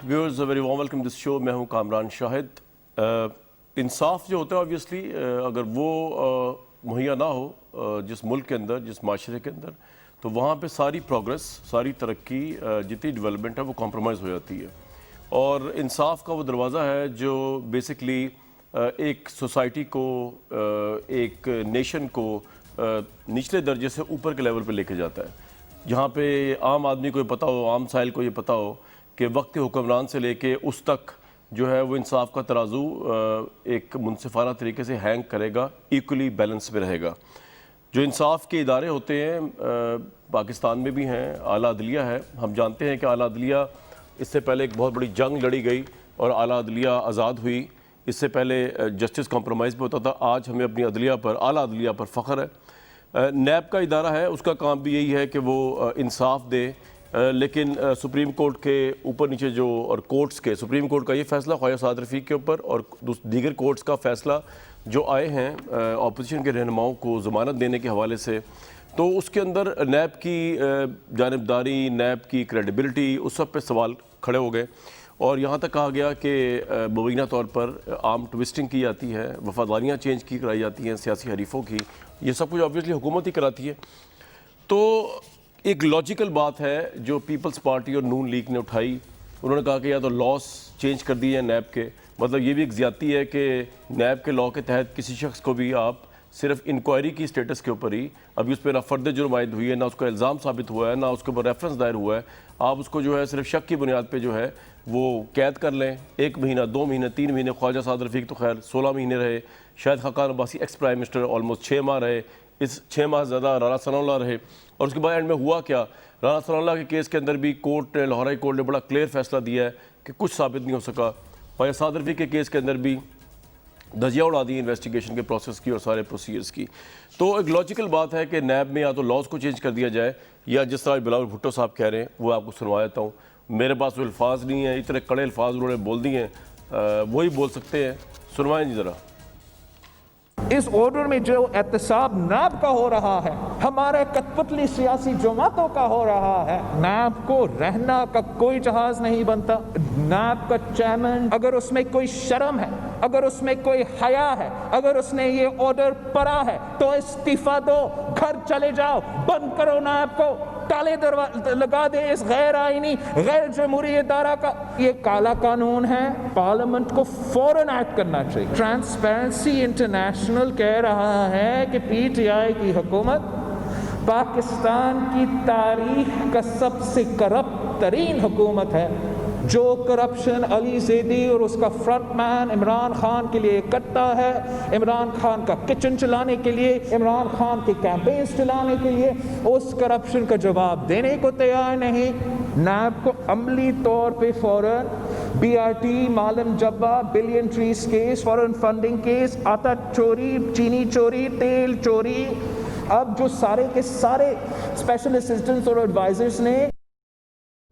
Viewers very warm welcome this show. मैं हूं कामरान शाहिद। इंसाफ जो होता है ऑब्वियसली अगर वो मुहैया ना हो जिस मुल्क के अंदर, जिस माशरे के अंदर, तो वहाँ पे सारी प्रोग्रेस, सारी तरक्की, जितनी डेवलपमेंट है वो कॉम्प्रोमाइज़ हो जाती है। और इंसाफ का वो दरवाज़ा है जो बेसिकली एक सोसाइटी को, एक नेशन को निचले दर्जे से ऊपर के लेवल पे लेके जाता है, जहाँ पे आम आदमी को ये पता हो, आम साहिल को ये पता हो कि वक्त हुक्मरान से लेके उस तक जो है वो इंसाफ का तराजू एक मुनसिफाना तरीके से हैंग करेगा, इक्वली बैलेंस में रहेगा। जो इंसाफ के इदारे होते हैं पाकिस्तान में भी हैं, आला अदलिया है। हम जानते हैं कि आला अदलिया, इससे पहले एक बहुत बड़ी जंग लड़ी गई और आला अदलिया आज़ाद हुई। इससे पहले जस्टिस कॉम्प्रोमाइज़ पे होता था। आज हमें अपनी अदलिया पर, आला अदलिया पर फ़ख्र है। नैब का इदारा है, उसका काम भी यही है कि वो इंसाफ दे, लेकिन सुप्रीम कोर्ट के ऊपर नीचे जो, और कोर्ट्स के, सुप्रीम कोर्ट का ये फैसला ख्वाजा साद रफ़ीक के ऊपर और दीगर कोर्ट्स का फैसला जो आए हैं अपोजिशन के रहनुमाओं को ज़मानत देने के हवाले से, तो उसके अंदर नैब की जानिबदारी, नैब की क्रेडिबिलिटी, उस सब पे सवाल खड़े हो गए। और यहाँ तक कहा गया कि मुबैना तौर पर आर्म ट्विस्टिंग की जाती है, वफादारियाँ चेंज की कराई जाती हैं सियासी हरीफों की। ये सब कुछ ऑब्वियसली हुकूमत ही कराती है। तो एक लॉजिकल बात है जो पीपल्स पार्टी और नून लीग ने उठाई। उन्होंने कहा कि या तो लॉस चेंज कर दिए हैं नैब के, मतलब ये भी एक ज़्यादती है कि नैब के लॉ के तहत किसी शख्स को भी आप सिर्फ इंक्वायरी की स्टेटस के ऊपर ही, अभी उस पर ना फ़र्द जुर्म आयद हुई है, ना उसका इल्ज़ाम साबित हुआ है, ना उसके ऊपर रेफरेंस दायर हुआ है, आप उसको जो है सिर्फ शक की बुनियाद पे जो है वो कैद कर लें। 1 महीना, 2 महीने, 3 महीने, ख्वाजा साद रफ़ीक तो खैर 16 महीने रहे, Shahid Khaqan Abbasi ex prime minister almost 6 माह रहे, इस 6 माह ज़्यादा राना सनाउल्लाह रहे। और उसके बाद एंड में हुआ क्या, राना सनाउल्लाह के केस के अंदर भी कोर्ट ने, लाहौर हाई कोर्ट ने बड़ा क्लियर फैसला दिया है कि कुछ साबित नहीं हो सका। ख्वाजा साद रफ़ीक के केस के अंदर भी धजिया उड़ा दी इन्वेस्टिगेशन के प्रोसेस की और सारे प्रोसीजर्स की। तो एक लॉजिकल बात है कि नैब में या तो लॉज को चेंज कर दिया जाए, या जिस तरह बिलावल भुट्टो साहब कह रहे हैं वो आपको सुनवा देता हूँ। मेरे पास वो अल्फाज नहीं है, इतने कड़े अल्फाज उन्होंने बोल दिए हैं, वही बोल सकते हैं। सुनवाएं जी ज़रा। इस ऑर्डर में जो एहतसाब नैब का हो रहा है, हमारे कठपुतली सियासी जमातों का हो रहा है, नैब को रहना का कोई जहाज नहीं बनता। नैब का चेयरमैन, अगर उसमें कोई शर्म है, अगर उसमें कोई हया है, अगर उसने ये ऑर्डर पढ़ा है तो इस्तीफा दो, घर चले जाओ, बंद करो नैब को, ताले लगा दे इस गैर आईनी, गैर जमहूरी इदारा का। ये काला कानून है, पार्लियामेंट को फौरन एक्ट करना चाहिए। ट्रांसपेरेंसी इंटरनेशनल कह रहा है कि पीटीआई की हुकूमत पाकिस्तान की तारीख का सबसे करप्ट तरीन हुकूमत है। जो करप्शन अली ज़ैदी और उसका फ्रंटमैन इमरान खान के लिए करता है, इमरान खान का किचन चलाने के लिए, इमरान खान के कैंपेन्स चलाने के लिए, उस करप्शन का जवाब देने को तैयार नहीं। नैब को अमली तौर पे फ़ौरन BRT, Malam Jabba, billion trees case, foreign funding case, आटा चोरी, चीनी चोरी, तेल चोरी, अब जो सारे के सारे स्पेशल असिस्टेंट्स और एडवाइजर्स ने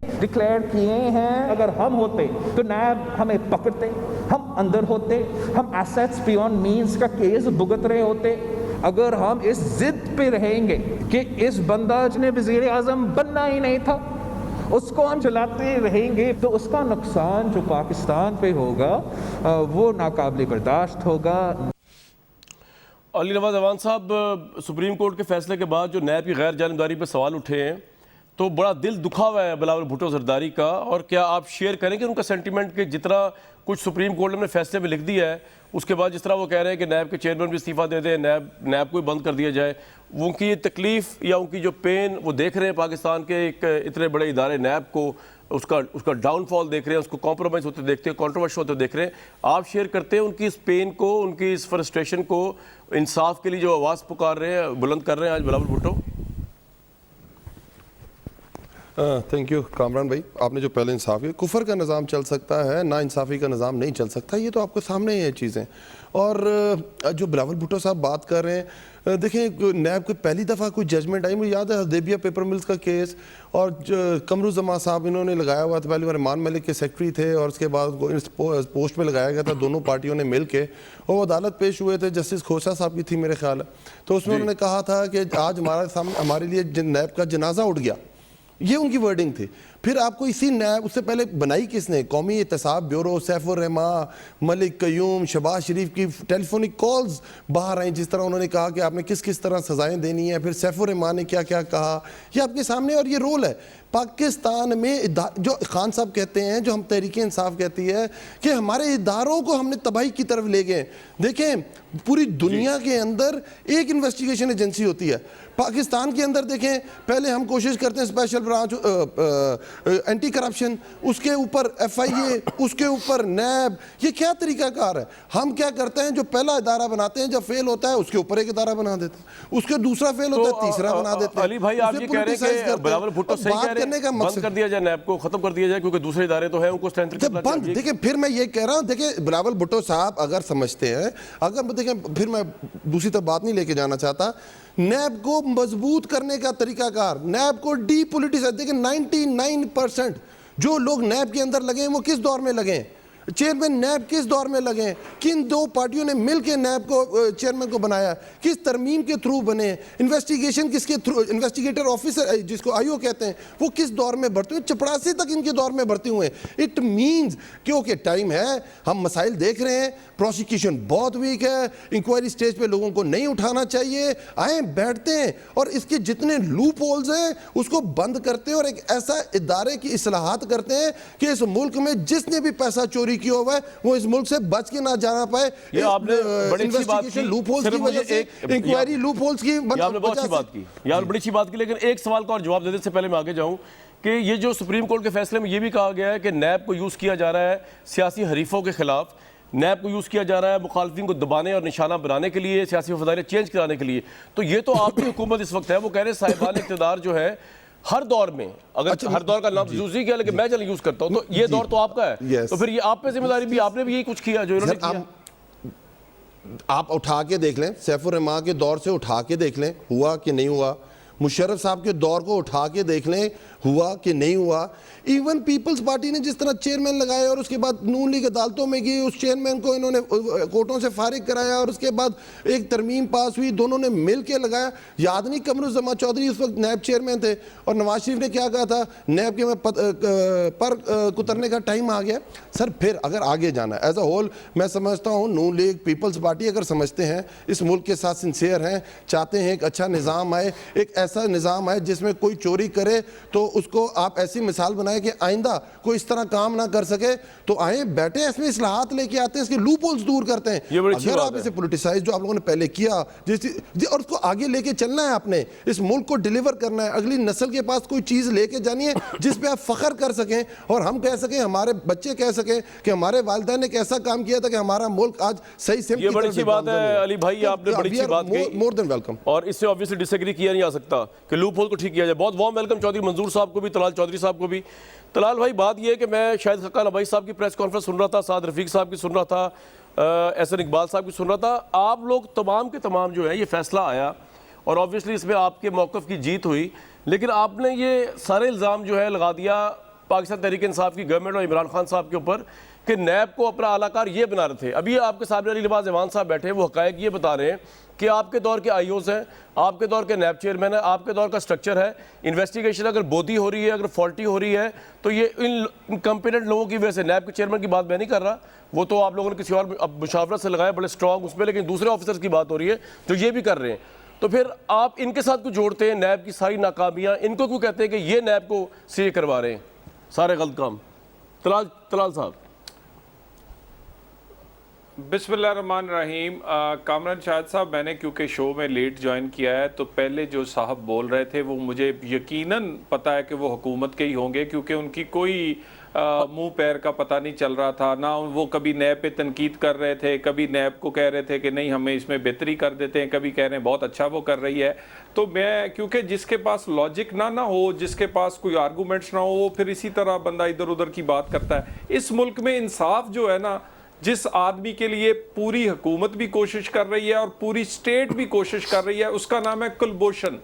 डिक्लेयर किए हैं, अगर हम होते तो नैब हमें पकड़ते, हम अंदर होते, हम एसेट्स बियॉन्ड मींस का केस भुगत रहे होते। अगर हम इस जिद पे रहेंगे कि इस बंदाज ने वजीर आजम बनना ही नहीं था, उसको हम चलाते रहेंगे, तो उसका नुकसान जो पाकिस्तान पे होगा वो नाकाबिल बर्दाश्त होगा। अली नवाज अवान साहब, सुप्रीम कोर्ट के फैसले के बाद जो नैब की गैर जानिबदारी पर सवाल उठे हैं, तो बड़ा दिल दुखा हुआ है बिलावल भुट्टो जरदारी का। और क्या आप शेयर करेंगे उनका सेंटीमेंट कि जितना कुछ सुप्रीम कोर्ट ने फैसले में लिख दिया है, उसके बाद जिस तरह वो कह रहे हैं कि नैब के चेयरमैन भी इस्तीफा दे दें, नैब को भी बंद कर दिया जाए, वो उनकी ये तकलीफ़ या उनकी जो पेन वो देख रहे हैं पाकिस्तान के एक इतने बड़े इदारे नैब को, उसका डाउनफॉल देख रहे हैं, उसको कॉम्प्रोमाइज़ होते देखते हैं, कॉन्ट्रोवर्शी होते देख रहे हैं। आप शेयर करते हैं उनकी इस पेन को, उनकी इस फ्रस्ट्रेशन को, इंसाफ के लिए जो आवाज़ पुकार रहे हैं, बुलंद कर रहे हैं आज बिलावल भुट्टो? थैंक यू कामरान भाई, आपने जो पहले इंसाफ किया, कुफर का निज़ाम चल सकता है, ना इंसाफ़ी का निज़ाम नहीं चल सकता, ये तो आपके सामने ही है चीज़ें। और जो बिलावल भुट्टो साहब बात कर रहे हैं, देखें नैब की पहली दफ़ा कोई जजमेंट आई, मुझे याद है हदेबिया पेपर मिल्स का केस, और कमरुज़्ज़मा साहब इन्होंने लगाया हुआ था, पहले बार इमान मलिक के सेक्रेटरी थे और उसके बाद इस पोस्ट पे लगाया गया था, दोनों पार्टियों ने मिल के, और वो अदालत पेश हुए थे, जस्टिस खोसा साहब की थी मेरे ख्याल है। तो उसमें उन्होंने कहा था कि आज हमारे सामने, हमारे लिए नैब का जनाजा उठ गया, ये उनकी वर्डिंग थी। फिर आपको इसी नैब, उससे पहले बनाई किसने? कौमी एहतसाब ब्यूरो, सैफुर रहमान, मलिक कयूम, शहबाज शरीफ की टेलीफोनिक कॉल्स बाहर आई, जिस तरह उन्होंने कहा कि आपने किस किस तरह सजाएं देनी है। फिर सैफुर रहमान ने क्या क्या कहा, ये आपके सामने। और ये रोल है पाकिस्तान में, जो खान साहब कहते हैं, जो हम तहरीक इंसाफ कहती है कि हमारे इदारों को हमने तबाही की तरफ ले गए। देखें, पूरी दुनिया के अंदर एक इन्वेस्टिगेशन एजेंसी होती है, पाकिस्तान के अंदर देखें, पहले हम कोशिश करते हैं स्पेशल ब्रांच एंटी करप्शन, उसके ऊपर FIA, उसके ऊपर नैब। ये क्या तरीकाकार है? हम क्या करते हैं, जो पहला इदारा बनाते हैं, जब फेल होता है उसके ऊपर एक इदारा बना देते हैं, उसके दूसरा फेल होता है तीसरा बना देते हैं। अली भाई, आप ये कह रहे हैं कि बिलावल भुट्टो सही कह रहे हैं, बंद कर दिया जाए नैब को, खत्म कर दिया जाए, क्योंकि दूसरे इदारे तो हैं, उनको स्ट्रेंथन करना चाहिए। देखिए, फिर मैं ये कह रहा हूं, देखिए बिलावल भुट्टो साहब अगर समझते हैं, अगर देखें, फिर मैं दूसरी तरफ बात नहीं लेके जाना चाहता, नैब को मजबूत करने का तरीकाकार, नैब को डीपोलिटिसाइज। देखिए 99% जो लोग नैब के अंदर लगे हैं वो किस दौर में लगे हैं? चेयरमैन नैब किस दौर में लगे? किन दो पार्टियों ने मिलकर नैब को चेयरमैन को बनाया? किस तरमीम के थ्रू बने? इन्वेस्टिगेशन किसके थ्रू? इन्वेस्टिगेटर ऑफिसर जिसको आईओ कहते हैं, वो किस दौर में भर्ती हुए? 84 तक इनके दौर में भर्ती हुए। इट मींस क्योंकि टाइम है, हम मसाइल देख रहे हैं, प्रोसिक्यूशन बहुत वीक है, इंक्वायरी स्टेज पे लोगों को नहीं उठाना चाहिए। आए, बैठते हैं और इसके जितने लूप होल्स हैं उसको बंद करते हैं और एक ऐसा इदारे की इस्लाहात करते हैं कि इस मुल्क में जिसने भी पैसा चोरी किया हुआ है वो इस मुल्क से बच के ना जाना पाए। ये आपने बड़ी अच्छी बात की, लूप होल्स की वजह से, इंक्वायरी लूप होल्स की आपने बहुत अच्छी बात की, यार बड़ी अच्छी बात की। लेकिन एक सवाल का और जवाब देने से पहले मैं आगे जाऊं कि ये जो सुप्रीम कोर्ट के फैसले में ये भी कहा गया है कि नैब को यूज किया जा रहा है सियासी हरीफों के खिलाफ, नैब को यूज किया जा रहा है मुखालफिन को दबाने और निशाना बनाने के लिए, सियासी वफादारी चेंज कराने के लिए। तो ये तो आपकी हुकूमत इस वक्त है, वो कह रहे हैं साहिबान इक़्तिदार जो है हर दौर में, अगर हर दौर का नाम यूज नहीं किया लेकिन मैं चल यूज करता हूं, तो ये दौर तो आपका है। तो फिर ये आप पे जिम्मेदारी भी, आपने भी यही कुछ किया जो इन्होंने किया। आप उठा के देख लें, सैफुर रहमान के दौर से उठा के देख लें, हुआ कि नहीं हुआ। मुशर्रफ साहब के दौर को उठा के देख लें, हुआ कि नहीं हुआ। इवन पीपल्स पार्टी ने जिस तरह चेयरमैन लगाए और उसके बाद नून लीग अदालतों में गई, उस चेयरमैन को इन्होंने कोर्टों से फारिग कराया और उसके बाद एक तरमीम पास हुई, दोनों ने मिल के लगाया। याद नहीं, कमरुज़्ज़मान चौधरी उस वक्त नैब चेयरमैन थे और नवाज शरीफ ने क्या कहा था, नैब के में पर कुतरने का टाइम आ गया। सर फिर अगर आगे जाना है एज अ होल, मैं समझता हूँ नून लीग पीपल्स पार्टी अगर समझते हैं, इस मुल्क के साथ सिंसियर हैं, चाहते हैं एक अच्छा निज़ाम आए, एक ऐसा निज़ाम आए जिसमें कोई चोरी करे तो उसको आप ऐसी मिसाल बनाए कि आइंदा कोई इस तरह काम ना कर सके, तो आए बैठे इसमें इस्लाहात लेके आते हैं, इसके लूप होल्स दूर करते हैं। अगर आप इसे पॉलिटिसाइज जो आप लोगों ने पहले किया और उसको आगे लेके चलना है, आपने इस मुल्क को डिलीवर करना है, अगली नस्ल के पास कोई चीज लेके जानी है जिस पे आप फख्र कर सकें और हम कह सकें, हमारे बच्चे कह सकें कि हमारे वालिदैन ने कैसा काम किया था कि हमारा मुल्क आज सही से। ये बड़ी अच्छी बात है अली भाई, आपने बड़ी अच्छी बात कही, मोर देन वेलकम। और इससे ऑब्वियसली डिसएग्री किया नहीं जा सकता कि लूप होल को ठीक किया जाए। बहुत वार्म वेलकम चौधरी मंजूर साहब को भी, तलाल चौधरी साहब को भी। तलाल भाई, बात यह है कि मैं शायद हक्का नबाई साहब की प्रेस कॉन्फ्रेंस सुन रहा था, साद रफीक साहब की सुन रहा था, एहसन इकबाल साहब की सुन रहा था। आप लोग तमाम के तमाम जो है ये फैसला आया और ऑब्वियसली इसमें आपके मौक़िफ़ की जीत हुई, लेकिन आपने ये सारे इल्ज़ाम जो है लगा दिया पाकिस्तान तहरीक इंसाफ की गवर्नमेंट और इमरान खान साहब के ऊपर कि नैब को अपना आलाकार ये बना रहे थे। अभी आपके सामने अली लिबास जवान साहब बैठे हैं, वो हक़ाइक़ ये बता रहे हैं कि आपके दौर के आईओज़ हैं, आपके दौर के नैब चेयरमैन है, आपके दौर का स्ट्रक्चर है, इन्वेस्टिगेशन अगर बोधी हो रही है, अगर फॉल्टी हो रही है तो ये इन कंपिटेंट लोगों की वजह से। नैब के चेयरमैन की बात मैं नहीं कर रहा, वो तो आप लोगों ने किसी और मुशावरत से लगाया बड़े स्ट्रॉन्ग उसमें, लेकिन दूसरे ऑफिसर्स की बात हो रही है जो ये भी कर रहे हैं। तो फिर आप इनके साथ कुछ जोड़ते हैं, नैब की सारी नाकामियाँ, इनको क्यों कहते हैं कि ये नैब को से करवा रहे हैं सारे गलत काम? तलाल साहब। बिस्मिल्लाहिर्रहमानिर्रहीम। कामरान शाहिद साहब, मैंने क्योंकि शो में लेट ज्वाइन किया है तो पहले जो साहब बोल रहे थे वो मुझे यकीनन पता है कि वो हुकूमत के ही होंगे, क्योंकि उनकी कोई मुंह पैर का पता नहीं चल रहा था ना। वो कभी नैब पे तनकीद कर रहे थे, कभी नैब को कह रहे थे कि नहीं हमें इसमें बेहतरी कर देते हैं, कभी कह रहे हैं बहुत अच्छा वो कर रही है। तो मैं, क्योंकि जिसके पास लॉजिक ना हो, जिसके पास कोई आर्गूमेंट्स ना हो, वो फिर इसी तरह बंदा इधर उधर की बात करता है। इस मुल्क में इंसाफ जो है ना, जिस आदमी के लिए पूरी हुकूमत भी कोशिश कर रही है और पूरी स्टेट भी कोशिश कर रही है, उसका नाम है कुलभूषण।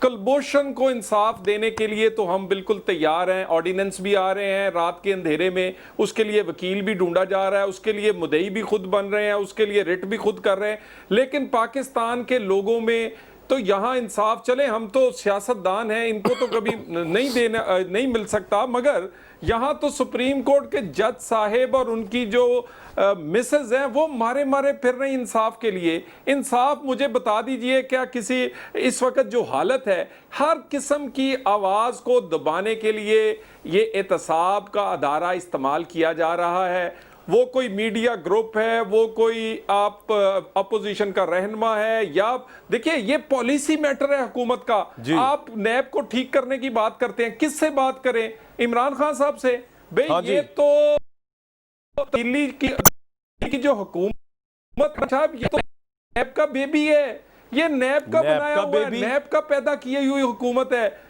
कुलभूषण को इंसाफ देने के लिए तो हम बिल्कुल तैयार हैं। ऑर्डिनेंस भी आ रहे हैं रात के अंधेरे में, उसके लिए वकील भी ढूंढा जा रहा है, उसके लिए मुद्दई भी खुद बन रहे हैं, उसके लिए रिट भी खुद कर रहे हैं। लेकिन पाकिस्तान के लोगों में तो यहाँ इंसाफ चले। हम तो सियासतदान हैं, इनको तो कभी नहीं मिल सकता, मगर यहाँ तो सुप्रीम कोर्ट के जज साहेब और उनकी जो मिसेज हैं वो मारे मारे फिर रही इंसाफ के लिए। इंसाफ मुझे बता दीजिए, क्या किसी इस वक्त जो हालत है, हर किस्म की आवाज़ को दबाने के लिए ये एहतसाब का अदारा इस्तेमाल किया जा रहा है। वो कोई मीडिया ग्रुप है, वो कोई आप अपोजिशन का रहनुमा है, या देखिए ये पॉलिसी मैटर है हुकूमत का। आप नैब को ठीक करने की बात करते हैं, किससे बात करें? इमरान खान साहब से? भाई हाँ ये तो दिल्ली की जो हुकूमत साहब, ये तो नैब का बेबी है, ये नैब का बनाया हुआ है, नैब का पैदा की हुई हुकूमत है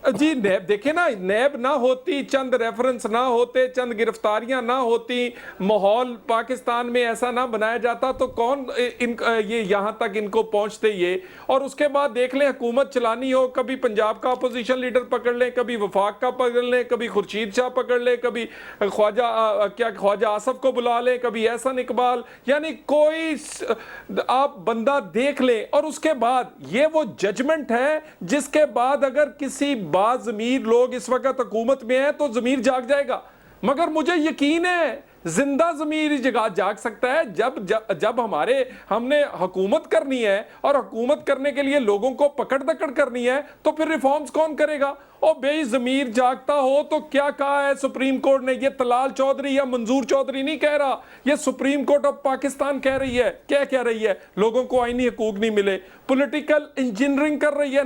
जी। नैब देखे ना, नैब ना होती, चंद रेफरेंस ना होते, चंद गिरफ्तारियां ना होती, माहौल पाकिस्तान में ऐसा ना बनाया जाता, तो कौन ये यहां तक इनको पहुंचते ये। और उसके बाद देख लें, हुकूमत चलानी हो, कभी पंजाब का अपोजिशन लीडर पकड़ लें, कभी वफाक का पकड़ लें, कभी खुर्शीद शाह पकड़ लें, कभी ख्वाजा आसफ को बुला लें, कभी एहसन इकबाल, यानी कोई आप बंदा देख लें। और उसके बाद ये वो जजमेंट है जिसके बाद अगर किसी बाज़मीर लोग इस वक्त हुकूमत में हैं तो ज़मीर जाग जाएगा। मगर मुझे यकीन है जिंदा ज़मीर जाग सकता है जब हमने हुकूमत करनी है, और हुकूमत करने के लिए लोगों को पकड़ दकड़ करनी है, तो फिर रिफॉर्म्स कौन करेगा? और बेई ज़मीर जागता हो तो क्या कहा है सुप्रीम कोर्ट ने? ये तलाल चौधरी या मंजूर चौधरी नहीं कह रहा, ये सुप्रीम कोर्ट ऑफ पाकिस्तान कह रही है। क्या कह रही है? लोगों को आईनी हकूक नहीं मिले, पॉलिटिकल इंजीनियरिंग कर रही है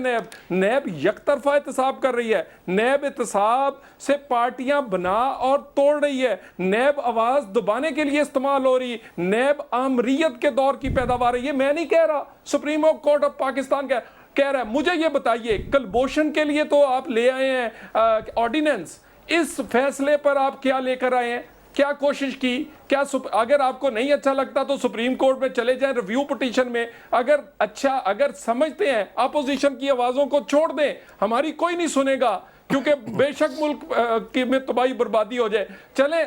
नैब यकतरफा एहतसाब कर रही है, नैब एहतसाब से पार्टियां बना और तोड़ रही है, नैब आवाज दबाने के लिए इस्तेमाल हो रही, नैब आमरीयत के दौर की पैदावार है। ये मैं नहीं कह रहा, सुप्रीम कोर्ट ऑफ पाकिस्तान कह रहा है। मुझे ये बताइए, कलबोशन के लिए तो आप ले आए हैं ऑर्डिनेंस, इस फैसले पर आप क्या लेकर आए हैं? क्या कोशिश की? क्या अगर आपको नहीं अच्छा लगता तो सुप्रीम कोर्ट में चले जाएं रिव्यू पिटीशन में। अगर समझते हैं अपोजिशन की आवाजों को छोड़ दें, हमारी कोई नहीं सुनेगा, क्योंकि बेशक मुल्क में तबाही बर्बादी हो जाए। चले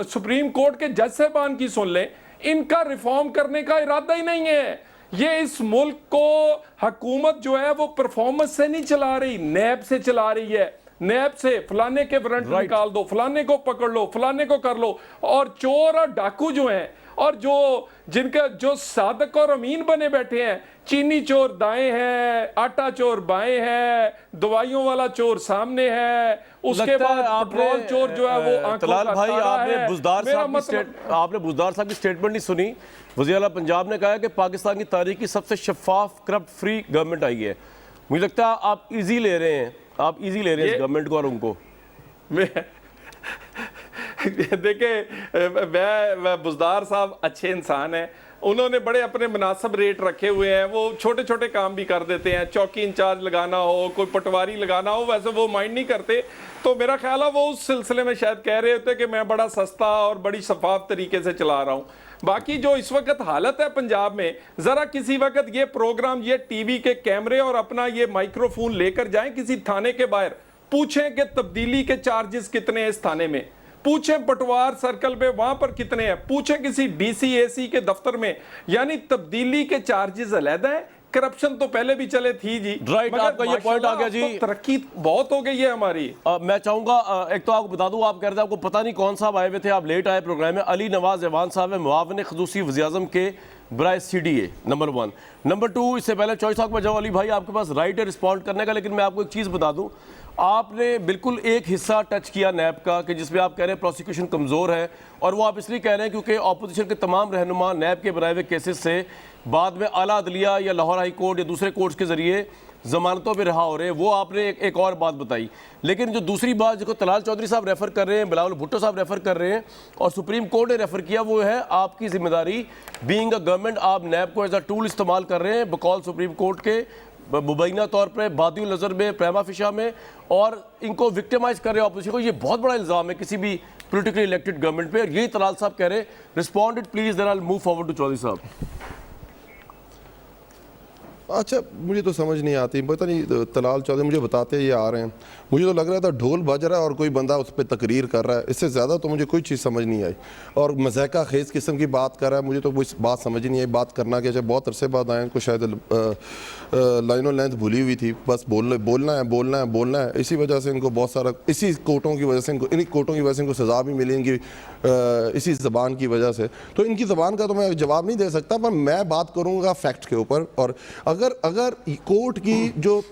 सुप्रीम कोर्ट के जज साहबान की सुन लें, इनका रिफॉर्म करने का इरादा ही नहीं है। ये इस मुल्क को हुकूमत जो है वो परफॉर्मेंस से नहीं चला रही, नैब से चला रही है। नैब से फलाने के वारंट निकाल दो, फलाने को पकड़ लो, फलाने को कर लो। और चोर और डाकू जो हैं, और जो सादक और अमीन बने बैठे हैं, चीनी चोर दाएं है, आटा चोर बाएं है, दवाइयों वाला चोर सामने है, उसके बाद पेट्रोल चोर जो है वो तलाल भाई, आपने बुज़दार साहब की स्टेटमेंट नहीं सुनी। वज़ीर आला पंजाब ने कहा है कि पाकिस्तान की तारीख की सबसे शफाफ करप्ट फ्री गवर्नमेंट आई है। मुझे लगता है आप इजी ले रहे हैं इस गवर्नमेंट को और उनको। देखिए, मैं बुज़दार साहब अच्छे इंसान हैं, उन्होंने बड़े अपने मुनासिब रेट रखे हुए हैं, वो छोटे छोटे काम भी कर देते हैं, चौकी इंचार्ज लगाना हो, कोई पटवारी लगाना हो, वैसे वो माइंड नहीं करते। तो मेरा ख्याल है वो उस सिलसिले में शायद कह रहे होते कि मैं बड़ा सस्ता और बड़ी शफाफ तरीके से चला रहा हूँ। बाकी जो इस वक्त हालत है पंजाब में, जरा किसी वक्त ये प्रोग्राम, ये टीवी के कैमरे और अपना ये माइक्रोफोन लेकर जाएं किसी थाने के बाहर, पूछें कि तब्दीली के चार्जेस कितने हैं इस थाने में, पूछें पटवार सर्कल पे वहां पर कितने हैं, पूछें किसी डीसीएसी के दफ्तर में, यानी तब्दीली के चार्जेस अलग हैं। करप्शन तो पहले भी चले थी जी, राइट, आपका ये पॉइंट आ गया जी। तो तरक्की बहुत हो गई है हमारी। मैं चाहूंगा एक तो आपको बता दूं, आप कह रहे थे आपको पता नहीं कौन साहब आए हुए थे, आप लेट आए प्रोग्राम में। अली नवाज ऐवान साहब है, मुआविन ख़ुसूसी वज़ीर-ए-आज़म के बराए CDA, नंबर 1। नंबर 2, इससे पहले चॉइस टॉक में जाओ अली भाई, आपके पास राइट है रिस्पॉन्ड करने का, लेकिन मैं आपको एक चीज़ बता दूं, आपने बिल्कुल एक हिस्सा टच किया नैब का कि जिसमें आप कह रहे हैं प्रोसिक्यूशन कमज़ोर है, और वो आप इसलिए कह रहे हैं क्योंकि अपोजिशन के तमाम रहनुमा नैब के बनाए हुए केसेस से बाद में आला अदलिया या लाहौर हाई कोर्ट या दूसरे कोर्ट्स के ज़रिए ज़मानतों पर रहा हो रहे हैं। वो आपने एक और बात बताई। लेकिन जो दूसरी बात जिसको तलाल चौधरी साहब रेफ़र कर रहे हैं, बिलावल भुट्टो साहब रेफ़र कर रहे हैं और सुप्रीम कोर्ट ने रेफ़र किया, वो है आपकी जिम्मेदारी बीइंग अ गवर्नमेंट, आप नैब को एज अ टूल इस्तेमाल कर रहे हैं बकौल सुप्रीम कोर्ट के मुबैना तौर पर बादियुल नज़र में, प्रेमा फिशा में, और इनको विक्टिमाइज कर रहे हैं अपोजिशन को। ये बहुत बड़ा इल्ज़ाम है किसी भी पोलिटिकली इलेक्टेड गवर्नमेंट पे, और यही तलाल साहब कह रहे हैं। Respond it please, then I will move forward to Chaudhary साहब। अच्छा, मुझे तो समझ नहीं आती, पता नहीं तलाल चौधरी मुझे बताते ये आ रहे हैं, मुझे तो लग रहा था ढोल बज रहा है और कोई बंदा उस पर तकरीर कर रहा है, इससे ज़्यादा तो मुझे कोई चीज़ समझ नहीं आई। और मज़ाका खेज़ किस्म की बात कर रहा है, मुझे तो कोई बात समझ ही नहीं आई। बात करना क्या, जब बहुत अरसे बाद आए, इनको शायद लाइनों लेंथ भूली हुई थी, बस बोलना है। इसी वजह से इनको बहुत सारा, इसी कोटों की वजह से इनको, इन्हीं कोटों की वजह से इनको सज़ा भी मिली इनकी इसी ज़बान की वजह से। तो इनकी ज़बान का तो मैं जवाब नहीं दे सकता, पर मैं बात करूँगा फैक्ट के ऊपर। और अगर कोर्ट की जो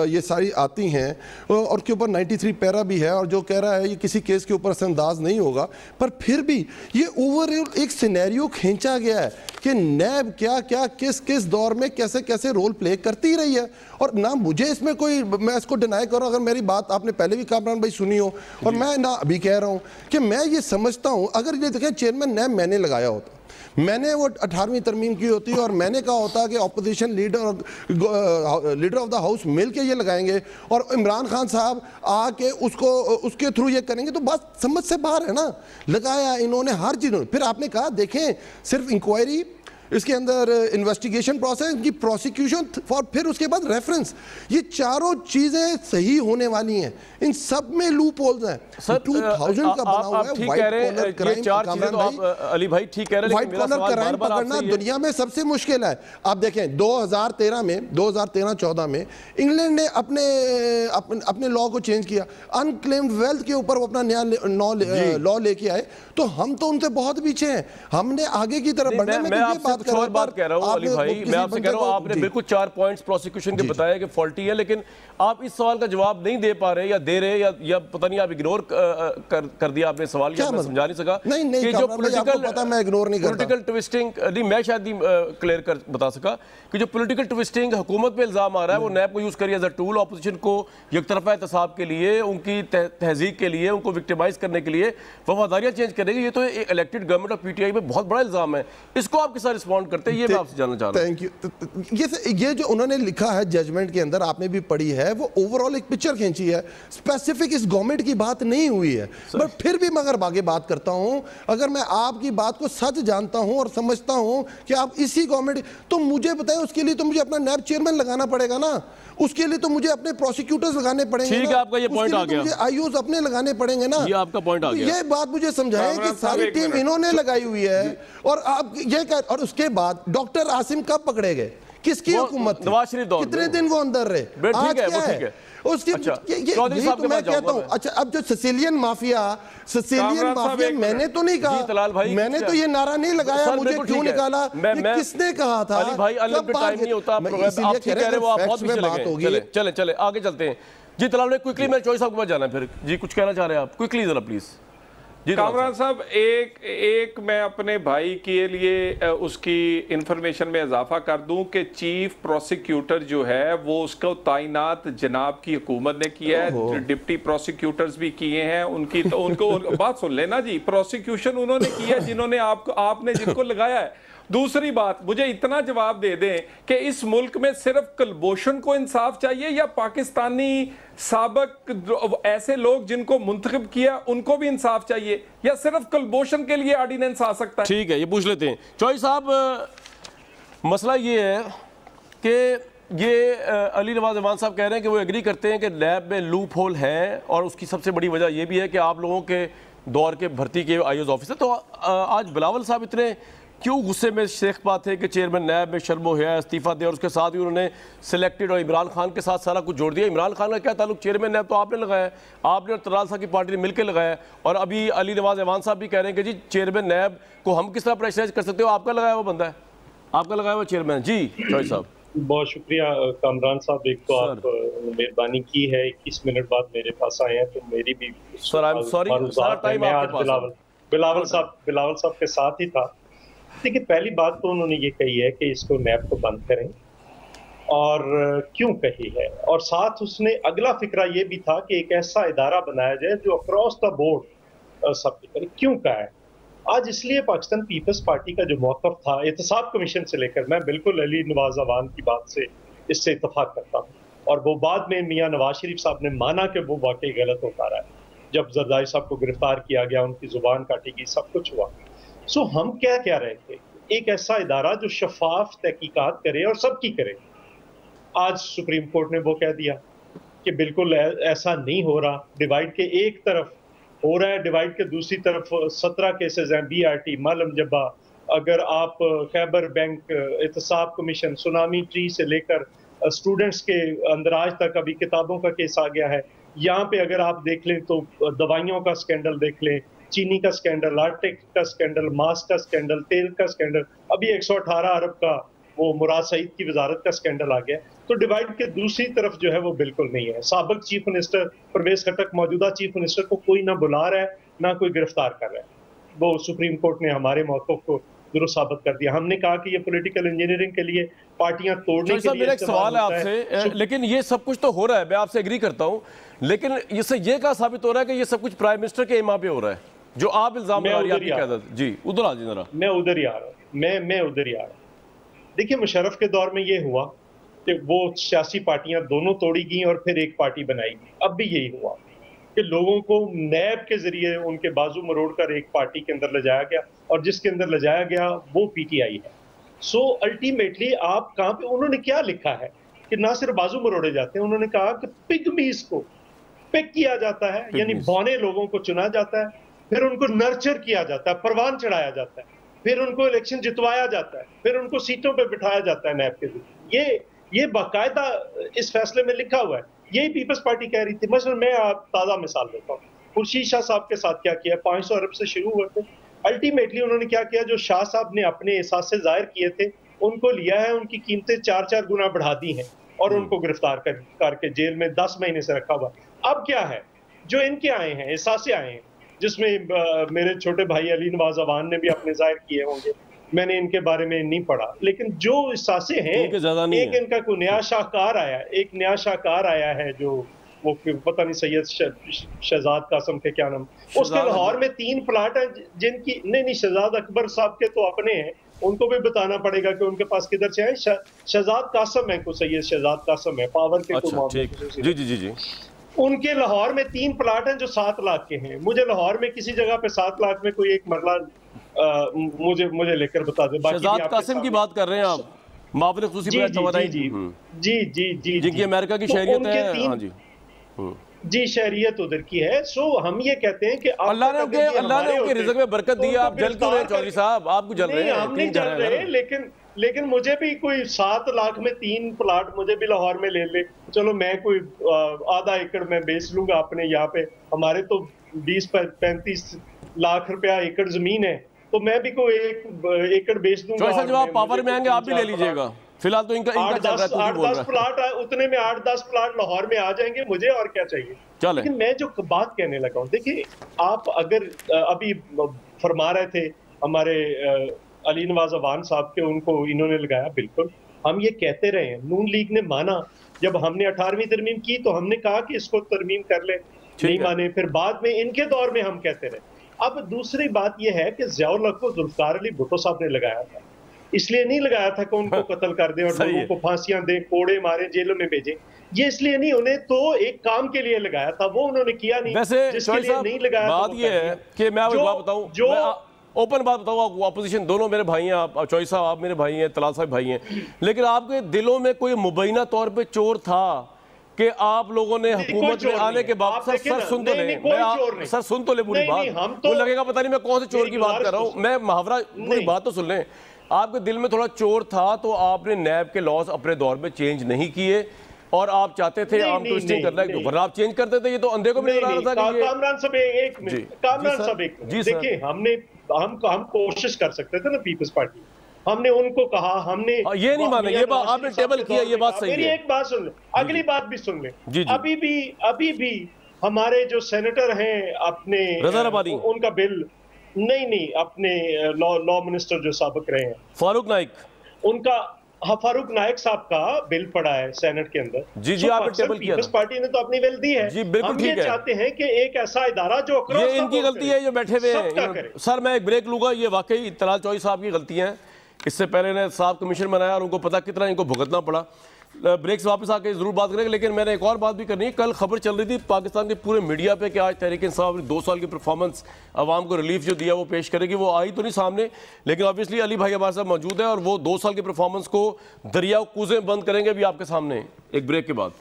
ये सारी आती हैं और के ऊपर 93 पैरा भी है और जो कह रहा है ये किसी केस के ऊपर असरअंदाज नहीं होगा, पर फिर भी ये ओवरऑल एक सिनेरियो खींचा गया है कि नैब क्या क्या किस किस दौर में कैसे कैसे रोल प्ले करती रही है। और ना मुझे इसमें कोई, मैं इसको डिनाई करूँ, अगर मेरी बात आपने पहले भी कामरान भाई सुनी हो और मैं ना अभी कह रहा हूँ कि मैं ये समझता हूँ, अगर ये देखें चेयरमैन नैब मैंने लगाया होता, मैंने वो 18वीं तरमीम की होती और मैंने कहा होता कि opposition leader of the house मिल के ये लगाएंगे और इमरान खान साहब आके उसके थ्रू ये करेंगे, तो बात समझ से बाहर है ना। लगाया इन्होंने हर चीज़, फिर आपने कहा देखें सिर्फ इंक्वायरी, इसके अंदर इन्वेस्टिगेशन प्रोसेस, इनकी प्रोसिक्यूशन और फिर उसके बाद रेफरेंस, ये चारों चीजें सही होने वाली हैं। इन सब में लूप होल्स हैं। 2000 का बना हुआ है व्हाइट कॉलर क्राइम। अली भाई ठीक कह रहे हैं, व्हाइट कॉलर क्राइम पकड़ना दुनिया में सबसे मुश्किल है। आप देखें 2013-14 में इंग्लैंड ने अपने लॉ को चेंज किया, अनक्लेम्ड वेल्थ के ऊपर वो अपना नया लॉ लेके आए। तो हम तो उनसे बहुत पीछे हैं, हमने आगे की तरफ बढ़ने में बात कह रहा हूं अली भाई, मैं आपसे कह रहा हूं, आपने बिल्कुल 4 पॉइंट्स प्रोसिक्यूशन के बताया कि फॉल्टी है, लेकिन आप इस सवाल का जवाब नहीं दे पा रहे या दे रहे या पता नहीं आप इग्नोर कर दिया आपने सवाल, या मैं समझा नहीं सका कि जो पॉलिटिकल ट्विस्टिंग, नहीं मैं शायद नहीं क्लियर कर बता सका कि जो पॉलिटिकल ट्विस्टिंग हुकूमत पे इल्जाम आ रहा है वो नैब को यूज करिए एज अ टूल ऑपोजिशन को यकतरफा एहतसाब के लिए, उनकी तहजीक के लिए, उनको विक्टिमाइज करने के लिए, वफादारियां चेंज करने के लिए। ये तो इलेक्टेड गवर्नमेंट ऑफ पीटीआई पे बहुत बड़ा इल्जाम है, इसको आप किस तरह रिस्पॉन्ड करते हैं, ये मैं आपसे जानना चाह रहा हूं। Thank you. ये जो उन्होंने लिखा है जजमेंट के अंदर, आपने भी पढ़ी है, वो ओवरऑल एक पिक्चर खींची है, स्पेसिफिक इस गवर्नमेंट की बात नहीं हुई है। बट फिर भी मैं अगर आगे बात करता हूं, अगर मैं आपकी बात को सच जानता हूं और समझता हूं कि आप इसी गवर्नमेंट, तो मुझे बताएं, उसके लिए तो मुझे अपना नैब चेयरमैन लगाना पड़ेगा ना, उसके लिए तो मुझे अपने प्रोसिक्यूटर्स लगाने पड़ेंगे। ठीक है, आपका ये पॉइंट आ गया, मुझे आईओज अपने लगाने पड़ेंगे ना, ये आपका पॉइंट आ गया। ये बात मुझे समझाएं कि सारी टीम इन्होंने लगाई हुई है और आप ये कर, और उसके बाद डॉक्टर आसिम कब पकड़े गए, किसकी हुकूमत थी, नवाज शरीफ दौर कितने दिन वो अंदर रहे, आज क्या है उसके, ये तो मैं कहता हूं। अच्छा, अब जो सिसिलियन माफिया मैंने तो नहीं कहा, मैंने तो ये नारा नहीं लगाया, मुझे क्यों निकाला, ये किसने कहा था? अली भाई अनलिमिटेड टाइम नहीं होता, आप ठीक कह रहे हो, आप बहुत पीछे लगे। चले आगे चलते हैं जी। तलाल भाई क्विकली, मैं चॉइस आपके पास जाना है फिर जी, कुछ कहना चाह रहे हैं आप क्विकली जरा प्लीज। कामरान साहब, एक मैं अपने भाई के लिए उसकी इंफॉर्मेशन में इजाफा कर दूं कि चीफ प्रोसिक्यूटर जो है वो उसको तैनात जनाब की हुकूमत ने किया है, डिप्टी प्रोसिक्यूटर्स भी किए हैं उनकी, तो उनको बात सुन लेना जी, प्रोसिक्यूशन उन्होंने किया जिन्होंने आपने जिनको लगाया है। दूसरी बात, मुझे इतना जवाब दे दें कि इस मुल्क में सिर्फ कुलभूषण को इंसाफ चाहिए या पाकिस्तानी साबक ऐसे लोग जिनको मुंतखब किया उनको भी इंसाफ चाहिए, या सिर्फ कुलभूषण के लिए ऑर्डिनेंस आ सकता है? ठीक है, ये पूछ लेते हैं। चौधरी साहब, मसला ये है कि ये अली नवाज अमान साहब कह रहे हैं कि वो एग्री करते हैं कि लैब में लूप होल है, और उसकी सबसे बड़ी वजह ये भी है कि आप लोगों के दौर के भर्ती के आईओएस ऑफिसर, तो आज बिलावल साहब इतने क्यों गुस्से में शेख बात है कि चेयरमैन नैब में शर्म है इस्तीफा दे, और उसके साथ ही उन्होंने सिलेक्टेड और इमरान खान के साथ सारा कुछ जोड़ दिया। इमरान खान का क्या ताल्लुक, चेयरमैन नैब तो आपने लगाया है, आपने और तलाल साहब की पार्टी ने मिलकर लगाया, और अभी अली नवाज अमान साहब भी कह रहे हैं कि जी चेयरमैन नैब को हम किस तरह प्रेशराइज कर सकते हो, आपका लगाया हुआ बंदा है, आपका लगाया हुआ चेयरमैन। जी चौधरी साहब। बहुत शुक्रिया कामरान साहब, एक तो आप मेहरबानी की है, 21 मिनट बाद मेरे पास आए हैं, तो मेरी भी सर आई एम सॉरी, सारा टाइम आपके पास। बिलावल साहब के साथ ही था। देखिए, पहली बात तो उन्होंने ये कही है कि इसको नैब को बंद करें, और क्यों कही है, और साथ उसने अगला फिक्रा ये भी था कि एक ऐसा इदारा बनाया जाए जो अक्रॉस द बोर्ड सब करे। क्यों कहा है आज? इसलिए पाकिस्तान पीपल्स पार्टी का जो मौक़िफ़ था एहतसाब कमीशन से लेकर, मैं बिल्कुल अली नवाज अवान की बात से इससे इत्तफाक करता हूँ, और वो बाद में मियाँ नवाज शरीफ साहब ने माना कि वो वाकई गलत होता रहा है। जब जरदारी साहब को गिरफ्तार किया गया, उनकी जुबान काटी गई, सब कुछ हुआ। सो हम क्या रहे थे, एक ऐसा इदारा जो शफाफ तहकीकात करे और सबकी करे, आज सुप्रीम कोर्ट ने वो कह दिया कि बिल्कुल ऐसा नहीं हो रहा। डिवाइड के एक तरफ हो रहा है, डिवाइड के दूसरी तरफ 17 केसेस हैं, BRT, मालम जब्बा, अगर आप खैबर बैंक, एहतसाब कमीशन, सुनामी ट्री से लेकर स्टूडेंट्स के अंदराज तक अभी किताबों का केस आ गया है। यहाँ पे अगर आप देख लें तो दवाइयों का स्कैंडल देख लें, चीनी का स्कैंडल, आटे का स्कैंडल, मास्क का स्कैंडल, तेल का स्कैंडल, अभी 118 अरब का वो मुराद सईद की वजारत का स्कैंडल आ गया। तो डिवाइड के दूसरी तरफ जो है वो बिल्कुल नहीं है। साबिक चीफ मिनिस्टर परवेज खट्टक मौजूदा चीफ मिनिस्टर को कोई ना बुला रहा है ना कोई गिरफ्तार कर रहा है। वो सुप्रीम कोर्ट ने हमारे मौक़िफ़ को दुरुस्त साबित कर दिया। हमने कहा कि ये पॉलिटिकल इंजीनियरिंग के लिए, पार्टियां तोड़ने के लिए मेरा एक सवाल है आपसे, लेकिन ये सब कुछ तो हो रहा है, मैं आपसे एग्री करता हूं, लेकिन इससे ये क्या साबित हो रहा है कि ये सब कुछ प्राइम मिनिस्टर के इमाम पे हो रहा है, जो आप इल्जाम लगा रही हैं, आपकी क़यादत। जी उधर आ जी जरा। मैं उधर ही आ रहा हूँ, मैं उधर ही आ रहा हूँ। देखिए, मुशर्रफ के दौर में ये हुआ कि वो सियासी पार्टियां दोनों तोड़ी गई और फिर एक पार्टी बनाई गई। अब भी यही हुआ कि लोगों को नैब के जरिए उनके बाजू मरोड़ कर एक पार्टी के अंदर ले जाया गया, और जिसके अंदर ले जाया गया वो PTI है। सो अल्टीमेटली आप कहाँ पे, उन्होंने क्या लिखा है कि ना सिर्फ बाजू मरोड़े जाते हैं, उन्होंने कहा कि पिगमीज को पिक किया जाता है, यानी बौने लोगों को चुना जाता है, फिर उनको नर्चर किया जाता है, परवान चढ़ाया जाता है, फिर उनको इलेक्शन जितवाया जाता है, फिर उनको सीटों पे बिठाया जाता है नैब के जरिए। ये बाकायदा इस फैसले में लिखा हुआ है। यही पीपल्स पार्टी कह रही थी। मसलन मैं आप ताज़ा मिसाल देता हूँ, खुर्शीद शाह साहब के साथ क्या किया, 500 अरब से शुरू हुए थे, अल्टीमेटली उन्होंने क्या किया, जो शाह साहब ने अपने एहसास से जाहिर किए थे उनको लिया है, उनकी कीमतें 4-4 गुना बढ़ा दी हैं और उनको गिरफ्तार करके जेल में 10 महीने से रखा हुआ। अब क्या है, जो इनके आए हैं, एहसास से आए हैं, जिसमें मेरे छोटे भाई अली नवाज अवान ने भी अपने जाहिर किए होंगे, मैंने इनके बारे में नहीं पढ़ा, लेकिन जो एहसासे हैं, एक इनका कोई नया शाहकार आया, एक नया शाहकार आया है, जो वो पता नहीं सैयद शहजाद कासम के क्या नाम, उसके लाहौर में 3 प्लाट हैं जिनकी, नहीं शहजाद अकबर साहब के तो अपने हैं, उनको भी बताना पड़ेगा कि उनके पास किधर से आए। शहजाद कासम है, को सैयद शहजाद कासम है, पावर के जी उनके लाहौर में 3 प्लाट हैं जो 7 लाख के हैं। मुझे लाहौर में किसी जगह पे 7 लाख में कोई एक मरला मुझे लेकर बता दे। शहजाद कासिम की बात कर रहे हैं आप, मावरे खुसूसी जी, जिनकी अमेरिका की शहरियत है। हाँ जी जी, शहरियत उधर की है। सो हम ये कहते हैं कि अल्लाह ने उनके रिज़्क में बरकत दी है। आप जल क्यों रहे हैं चौधरी साहब? आप जल रहे हैं? हम नहीं जल रहे, लेकिन मुझे भी कोई 7 लाख में 3 प्लाट मुझे भी लाहौर में ले, चलो मैं कोई आधा एकड़ में बेच लूंगा अपने यहाँ पे। हमारे तो 20-35 लाख रुपया एकड़ जमीन है, तो मैं भी कोई 1 एकड़ बेच दूंगा। जब आप पावर में आएंगे आप भी ले लीजिएगा। फिलहाल तो इनका 8-10 प्लाट उतने में 8-10 प्लाट लाहौर में आ जाएंगे, मुझे और क्या चाहिए। लेकिन मैं जो बात कहने लगा हूँ, देखिए आप अगर अभी फरमा रहे थे हमारे अली नवाज अवान साहब के, उनको इन्होंने लगाया, बिल्कुल हम ये कहते रहे हैं। नून लीग ने माना, जब हमने 18वीं तरमीम की तो हमने कहा कि इसको तरमीम कर ले, नहीं माने, फिर बाद में इनके दौर में हम कहते रहे। अब दूसरी बात यह है कि ज़ियाउल हक को जुल्फ़िकार अली भुट्टो साहब ने लगाया था, इसलिए नहीं लगाया था कि उनको कत्ल कर दें और लोगों को फांसियां दें, कोड़े मारे, जेलों में भेजें। ये इसलिए नहीं, उन्हें तो एक काम के लिए लगाया था, वो उन्होंने किया नहीं। वैसे जिसके लिए नहीं लगाया, बात ये है कि मैं आपको बात बताऊं, जो ओपन बात बताऊं, अपोजिशन दोनों मेरे भाई हैं, आप चौधरी साहब आप मेरे भाई हैं, तलाल साहब भाई हैं, लेकिन आपके दिलों में कोई मुबैना तौर पे चोर था कि आप लोगों ने हुकूमत में आने के बाद सर सुन तो ले, सर सुन तो ले पूरी बात, तो लगेगा पता नहीं मैं कौन से चोर की बात कर रहा हूँ, मैं मुहावरा पूरी बात तो सुन लें। आपके दिल में थोड़ा चोर था तो आपने नैब के लॉज अपने दौर में चेंज नहीं किए, और आप चाहते थे आम ट्विस्टिंग करना है, वरना आप चेंज करते थे। ये तो अंधे को भी नजर आ रहा था कि कामरान साहब एक मिनट, कामरान साहब एक मिनट, देखिए हम कोशिश कर सकते थे ना, पीपल्स पार्टी, हमने उनको कहा, हमने ये नहीं माना, ये बात आपने टेबल किया, ये बात सही है। मेरी एक बात सुन ले, अगली बात भी सुन ले। अभी भी हमारे जो सेनेटर हैं अपने, उनका बिल नहीं अपने लॉ मिनिस्टर जो साबिक रहे हैं, फारूक नाइक, उनका, हाँ, फारूक नाइक साहब का बिल पड़ा है सेनेट के अंदर। जी आपने टेबल किया, पीपल्स पार्टी ने तो अपनी बिल दी है। जी बिल्कुल ठीक है। हम ये चाहते हैं कि एक ऐसा इदारा जो, ये इनकी गलती है जो बैठे हुए हैं। सर मैं एक ब्रेक लूंगा, ये वाकई तलाल चौधरी साहब की गलती है। इससे पहले ने साहब कमीशन बनाया और उनको पता कितना इनको भुगतना पड़ा। ब्रेक से वापस आके जरूर बात करेंगे, लेकिन मैंने एक और बात भी करनी है। कल खबर चल रही थी पाकिस्तान के पूरे मीडिया पे कि आज तहरीक इंसाफ ने 2 साल की परफॉर्मेंस आवाम को रिलीफ जो दिया वो पेश करेगी। वो आई तो नहीं सामने, लेकिन ऑब्वियसली अली भाई हमारे साथ मौजूद है और वो 2 साल की परफॉर्मेंस को दरिया कूजे बंद करेंगे भी आपके सामने एक ब्रेक के बाद।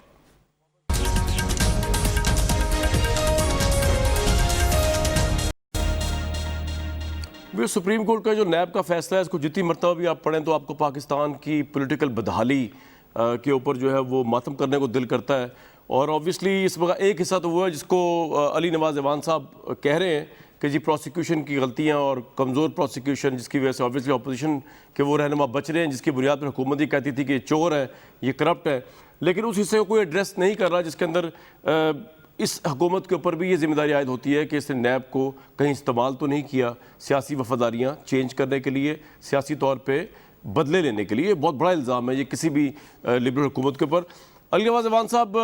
वो सुप्रीम कोर्ट का जो नैब का फैसला है, इसको जितनी मरतबा भी आप पढ़ें तो आपको पाकिस्तान की पॉलिटिकल बदहाली के ऊपर जो है वो मातम करने को दिल करता है। और ऑब्वियसली इस वक्त एक हिस्सा तो वो है जिसको अली नवाज अवान साहब कह रहे हैं कि जी प्रोसिक्यूशन की गलतियां और कमज़ोर प्रोसिक्यूशन, जिसकी वजह से ऑब्वियसली अपोजिशन के वो रहनुमा बच रहे हैं, जिसकी बुनियाद पर हुकूमत ही कहती थी कि ये चोर है, ये करप्ट है। लेकिन उस हिस्से को कोई एड्रेस नहीं कर रहा जिसके अंदर इस हुकूमत के ऊपर भी ये जिम्मेदारी आयद होती है कि इसने नैब को कहीं इस्तेमाल तो नहीं किया सियासी वफादारियाँ चेंज करने के लिए, सियासी तौर पर बदले लेने के लिए। बहुत बड़ा इल्ज़ाम है ये किसी भी लिबरल हुकूमत के ऊपर। अली नवाज अवान साहब,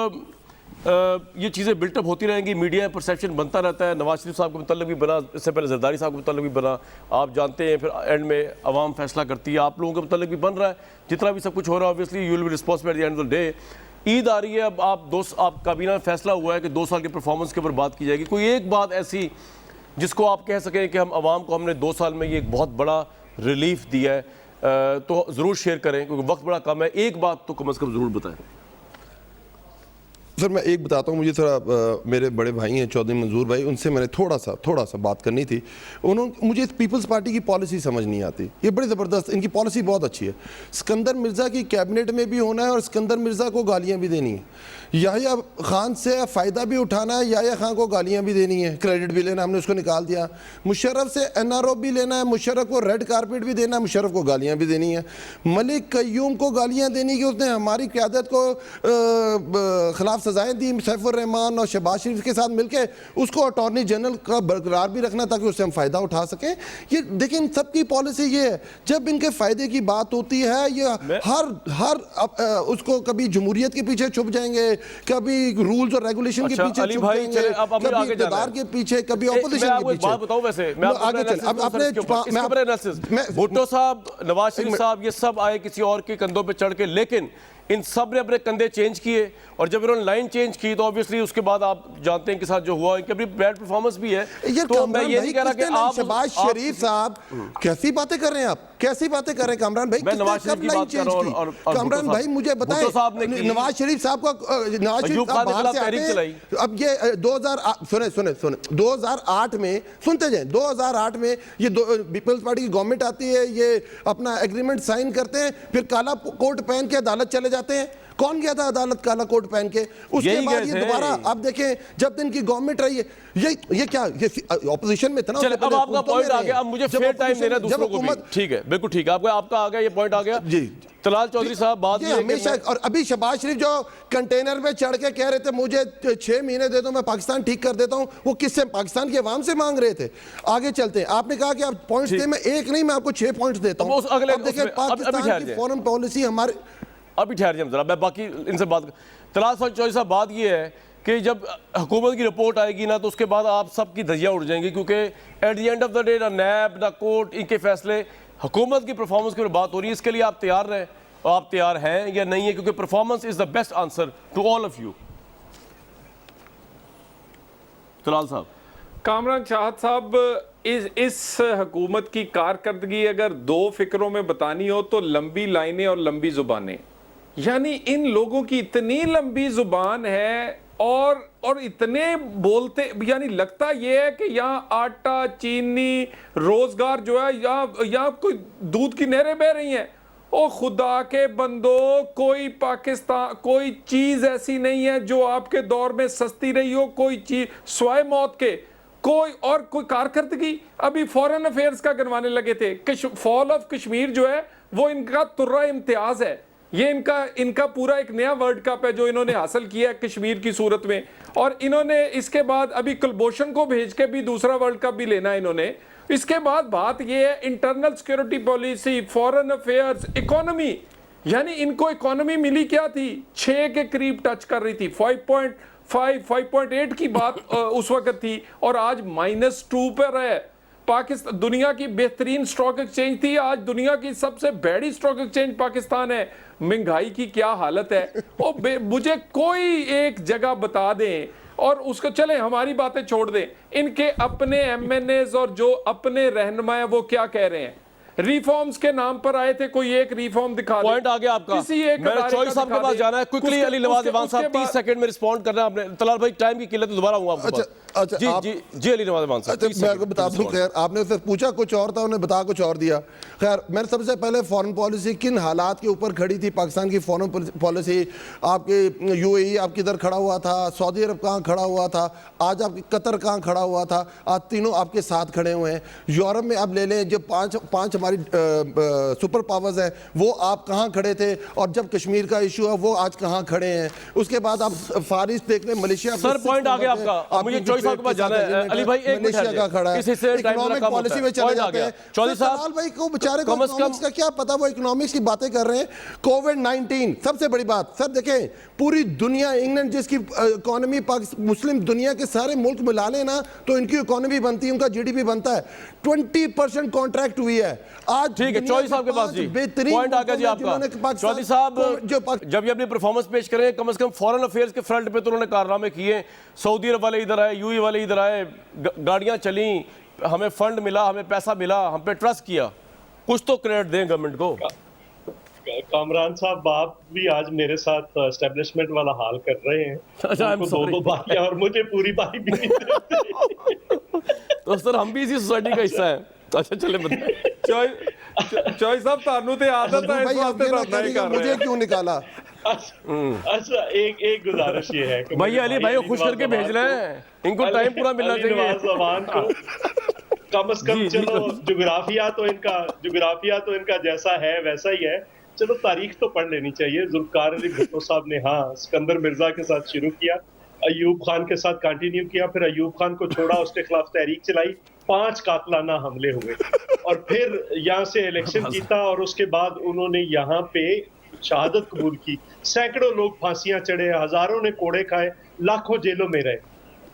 ये चीज़ें बिल्टअप होती रहेंगी, मीडिया में परसेप्शन बनता रहता है। नवाज शरीफ साहब के मतलब भी बना, इससे पहले जरदारी साहब के मतलब भी बना, आप जानते हैं। फिर एंड में अवाम फैसला करती है, आप लोगों के मतलब भी बन रहा है। जितना भी सब कुछ हो रहा है obviously you will be responsible at the end of the day. Eid आ रही है, अब आप काबीना में फैसला हुआ है कि 2 साल की परफॉर्मेंस के ऊपर बात की जाएगी। कोई एक बात ऐसी जिसको आप कह सकें कि हम आवाम को हमने 2 साल में ये एक बहुत बड़ा रिलीफ दिया है, तो ज़रूर शेयर करें क्योंकि वक्त बड़ा कम है। एक बात तो कम से कम ज़रूर बताएं। सर मैं एक बताता हूँ, मुझे थोड़ा मेरे बड़े भाई हैं चौधरी मंजूर भाई, उनसे मैंने थोड़ा सा बात करनी थी। मुझे पीपल्स पार्टी की पॉलिसी समझ नहीं आती। ये बड़ी ज़बरदस्त, इनकी पॉलिसी बहुत अच्छी है। सिकंदर मिर्ज़ा की कैबिनेट में भी होना है और सिकंदर मिर्ज़ा को गालियाँ भी देनी है। याहिया खान से फ़ायदा भी उठाना है, याहिया खान को गालियाँ भी देनी है, क्रेडिट भी लेना, हमने उसको निकाल दिया। मुशर्रफ से NRO भी लेना है, मुशर्रफ को रेड कारपेट भी देना है, मुशर्रफ को गालियाँ भी देनी है। मलिक कयूम को गालियाँ देनी कि उसने हमारी क़यादत को खिलाफ सजाएं दी, सैफुर रहमान और शहबाज शरीफ के साथ मिलकर उसको अटॉर्नी जनरल का बरकरार भी रखना ताकि उससे हम फ़ायदा उठा सकें। ये देखिए सबकी पॉलिसी ये है, जब इनके फ़ायदे की बात होती है ये हर उसको कभी जमहूरियत के पीछे छुप जाएंगे, कभी रूल्स और रेगुलेशन के पीछे छुप जाएंगे, कभी इक़्तिदार के पीछे, कभी ऑपोजिशन के पीछे। बात बताऊं वैसे मैं आगे चल, अब आपने भुट्टो साहब, नवाज शरीफ साहब, ये सब आए किसी और के कंधों पे चढ़ के, लेकिन इन सब ने अपने कंधे चेंज किए और जब इन्होंने लाइन चेंज की तो ऑब्वियसली उसके बाद आप जानते हैं कि साथ जो हुआ इनकी अपनी बैड परफॉर्मेंस भी है। तो मैं ये नहीं कह रहा कि आप शहबाज शरीफ साहब कैसी बातें कर रहे हैं, आप कैसी बातें कर रहे हैं कामरान भाई? मैं नवाज शरीफ की बात कर रहा हूं और कामरान भाई मुझे बताएं, नवाज शरीफ साहब का नवाज शरीफ साहब बाहर से आते हैं। अब ये 2008 में सुनते जाएं, 2008 में ये पीपल्स पार्टी की गवर्नमेंट आती है, ये अपना एग्रीमेंट साइन करते हैं, फिर काला कोट पहन के अदालत चले जाते हैं। कौन गया था अदालत काला कोट पहन के? उसके बाद ये दोबारा आप देखें जब दिन की गवर्नमेंट रही है, ये क्या ऑपोजिशन में इतना। अब आपका पॉइंट आ गया, अब मुझे फेयर टाइम देना दूसरों को भी। ठीक है, बिल्कुल ठीक है, आपका आ गया, ये पॉइंट आ गया जी। तलाल चौधरी साहब बात ये हमेशा, और अभी शहबाज शरीफ जो कंटेनर में चढ़ के कह रहे थे मुझे 6 महीने दे दो मैं पाकिस्तान ठीक कर देता हूं, वो किससे? पाकिस्तान की आवाम से मांग रहे थे। आगे चलते हैं, आपने कहा कि आप पॉइंट्स दे, मैं एक नहीं मैं आपको 6 पॉइंट्स देता हूं। अब देखिए पाकिस्तान की फॉरेन पॉलिसी हमारे, अभी ठहर जाए जरा, मैं बाकी इनसे बात। तलाल चौधरी साहब बात ये है कि जब हुकूमत की रिपोर्ट आएगी ना तो उसके बाद आप सबकी धज्जियां उड़ जाएंगी, क्योंकि eight the end of the day ना नैब ना कोर्ट, इनके फैसले, हुकूमत की परफॉर्मेंस की बात हो रही है। इसके लिए आप तैयार रहें, आप तैयार हैं या नहीं है, क्योंकि performance is the best answer to all of you. Talal साहब। कामरान चाहत साहब, इस हुकूमत की कारकर्दगी अगर 2 फिक्रों में बतानी हो तो लंबी लाइनें और लंबी जुबानें। यानी इन लोगों की इतनी लंबी जुबान है और इतने बोलते, यानी लगता यह है कि यहाँ आटा, चीनी, रोजगार जो है यहाँ कोई दूध की नहरें बह रही हैं। ओ खुदा के बंदो, कोई चीज ऐसी नहीं है जो आपके दौर में सस्ती रही हो, कोई चीज स्वाय मौत के, कोई कारकर्दगी। अभी फॉरेन अफेयर्स का गिनवाने लगे थे, फॉल ऑफ कश्मीर जो है वो इनका तुर्रा इम्तियाज है। ये इनका पूरा एक नया वर्ल्ड कप है जो इन्होंने हासिल किया है कश्मीर की सूरत में, और इन्होंने इसके बाद अभी कुलभूषण को भेज के भी दूसरा वर्ल्ड कप भी लेना है इन्होंने। इसके बाद बात ये है internal security policy, foreign affairs, economy. यानी इनको इकोनॉमी मिली क्या थी? 6 के करीब टच कर रही थी, 5.5, 5.8 की बात उस वक्त थी, और आज -2 पर है। पाकिस्तान दुनिया की बेहतरीन स्टॉक एक्सचेंज थी, आज दुनिया की सबसे बड़ी स्टॉक एक्सचेंज पाकिस्तान है। महंगाई की क्या हालत है, और मुझे कोई एक जगह बता दें और उसको चले हमारी बातें छोड़ दें, इनके अपने एमएनएज और जो अपने रहनुमा है वो क्या कह रहे हैं। रिफॉर्म्स के नाम पर आए थे, कोई एक रिफॉर्म दिखा दे। पॉइंट आ गया आपका। किसी एक मेरे अदारे चौधरी का साहब के दिखा पास दे। जाना है क्विकली। अली नवाज उसके अवान साहब बाद- 30 सेकंड में रिस्पॉन्ड करना आपने। तलाल भाई टाइम की किल्लत है, दोबारा हूँ आपके पास। अच्छा, जी आप- जी जी अली नवाज अवान साहब अच्छा 30 मैं आपको सेकंड बता दूं, खैर आपने उससे पूछा कुछ और था, उन्हें बता कुछ और दिया। खैर मैंने सबसे पहले फॉरेन पॉलिसी किन हालात के ऊपर खड़ी थी, पाकिस्तान की फॉरेन पॉलिसी, आपके यूएई आप किधर खड़ा हुआ था, सऊदी अरब कहाँ खड़ा हुआ था, आज आपकी कतर कहाँ खड़ा हुआ था, आज तीनों आपके साथ खड़े हुए हैं। यूरोप में आप ले लें, जो पांच हमारी सुपर पावर्स हैं, वो आप कहाँ खड़े थे, और जब कश्मीर का इशू है वो आज कहाँ खड़े हैं। उसके बाद आप फार ईस्ट देख लें, मलेशिया सर पॉइंट आ गया आपका। मुझे चौधरी साहब के पास जाना है। अली भाई एक मिनट मलेशिया का खड़ा है, इस हिस्से टाइम इकोनॉमिक कम होता पॉलिसी है। में चले पॉइंट आ जाते गया। हैं। चौधरी सर, साहब तलाल भाई को बेचारे को कम से कम- इकोनॉमिक्स का क्या पता, वो इकोनॉमिक्स की बातें कर रहे हैं। कोविड-19 सबसे बड़ी बात सर, देखें पूरी दुनिया, इंग्लैंड जिसकी इकोनॉमी मुस्लिम दुनिया के सारे मुल्क मिला लेना तो इनकी इकोनॉमी बनती है, उनका जीडीपी बनता है। 20% कॉन्ट्रैक्ट हुई है आज। ठीक है, चौधरी साहब के पास जी बेहतरीन पॉइंट आ गया जी आपका। चौधरी साहब जब ये अपनी परफॉर्मेंस पेश करें, कम से कम फॉरेन अफेयर्स के फ्रंट पे तो उन्होंने कारनामे किए। सऊदी अरब वाले इधर आए, यूएई वाले इधर आए, गाड़ियां चली, हमें फंड मिला, हमें पैसा मिला, हम पे ट्रस्ट किया। कुछ तो क्रेडिट दें गवर्नमेंट को। कामरान साहब, आप भी आज मेरे साथ एस्टेब्लिशमेंट वाला हाल कर रहे हैं। अच्छा, I'm उनको sorry. दो बारियां और मुझे पूरी बारी भी नहीं देते। तो सर हम भी इसी सोसाइटी का हिस्सा हैं। अच्छा चले बताइए। चॉइस साहब तानू ते आदत है, इस भाई आप वास्ते ये ना धरना ही करिएगा, कर रहे मुझे हैं। क्यों निकाला। अच्छा एक गुजारिश ये है कि भाई मेरे अली भाई को खुश नवाज करके अवान भेज रहे हैं, इनको अली- टाइम पूरा मिलना अली चाहिए। नवाज अवान को कम से कम जी, जी, चलो जुग्राफिया तो इनका जैसा है वैसा ही है। चलो तारीख तो पढ़ लेनी चाहिए। जुल्फकार अली भुट्टो साहब ने सिकंदर मिर्जा के साथ शुरू किया, अयूब खान के साथ कंटिन्यू किया, फिर अयूब खान को छोड़ा, उसके खिलाफ तहरीक चलाई, 5 कातलाना हमले हुए, और फिर यहाँ से इलेक्शन जीता, और उसके बाद उन्होंने यहाँ पे शहादत कबूल की। सैकड़ों लोग फांसियां चढ़े, हजारों ने कोड़े खाए, लाखों जेलों में रहे,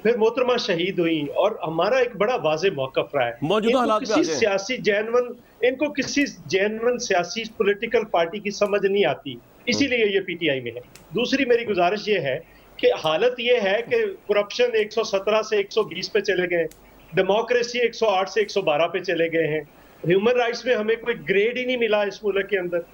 फिर मोहतरमा शहीद हुई। और हमारा एक बड़ा वाज़ेह मौक़िफ़ रहा है। मौजूदा हालात में इनको किसी जेन्युइन सियासी पॉलिटिकल पार्टी की समझ नहीं आती, इसीलिए ये पीटीआई में है। दूसरी मेरी गुजारिश ये है कि हालत ये है कि करप्शन 117 से 120 पे चले गए, डेमोक्रेसी 108 से 112 पे चले गए हैं, ह्यूमन राइट्स में हमें कोई ग्रेड ही नहीं मिला इस मुल्क के अंदर,